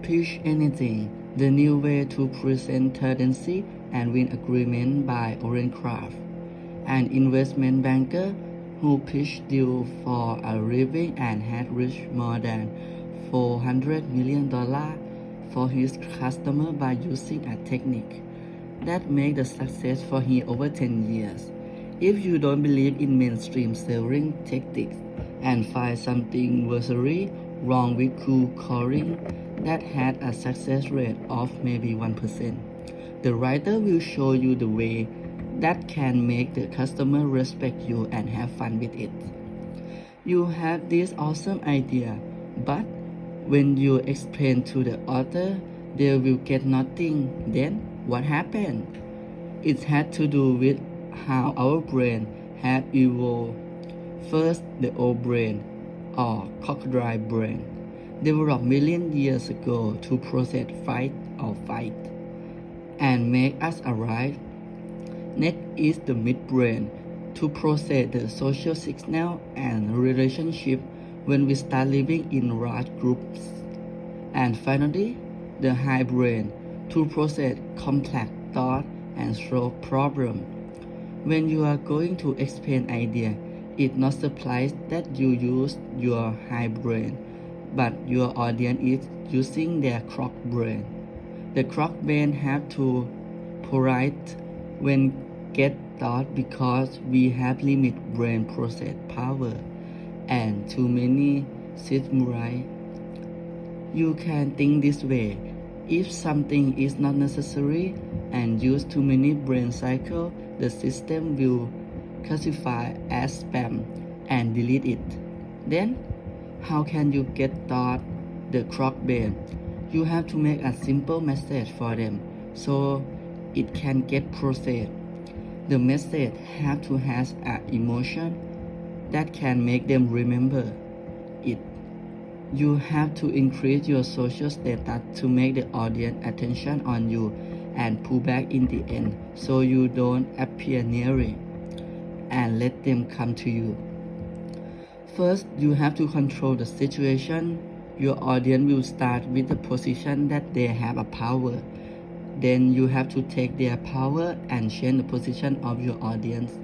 Pitch Anything, the new way to present tendency and win agreement by Oren Klaff, an investment banker who pitched deal for a living and had reached more than $400 million for his customer by using a technique that made the success for him over 10 years. If you don't believe in mainstream selling tactics and find something vastly wrong with cold calling that had a success rate of maybe 1%, the writer will show you the way that can make the customer respect you and have fun with it. You have this awesome idea, but when you explain to the author, they will get nothing. Then what happened? It had to do with how our brain have evolved. First, the old brain, or crocodile brain, developed millions years ago to process fight or fight and make us alive. Next is the midbrain, to process the social signal and relationship when we start living in large groups. And finally, the hindbrain, to process complex thought and solve problems. When you are going to explain idea, it's not surprised that you use your hindbrain, but your audience is using their croc brain. The croc brain have to polite when get thought because we have limited brain process power and too many stimuli. You can think this way: if something is not necessary and use too many brain cycles, the system will classify as spam and delete it. Then, how can you get thought the croc brain? You have to make a simple message for them so it can get processed. The message have to have an emotion that can make them remember it. You have to increase your social status to make the audience attention on you and pull back in the end so you don't appear nearly and let them come to you. First, you have to control the situation. Your audience will start with the position that they have a power. Then you have to take their power and change the position of your audience.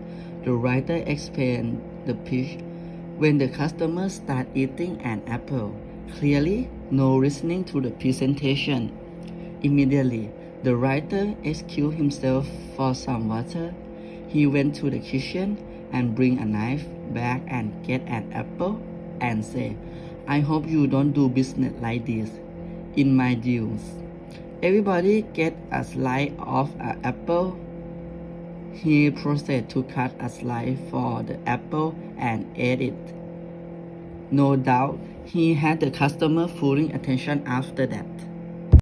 The writer explains the pitch. When the customer start eating an apple, clearly no listening to the presentation. Immediately, the writer excused himself for some water. He went to the kitchen and bring a knife back and get an apple and say, "I hope you don't do business like this in my deals." Everybody get a slice of an apple. He proceeded to cut a slice for the apple and ate it. No doubt, he had the customer full attention after that.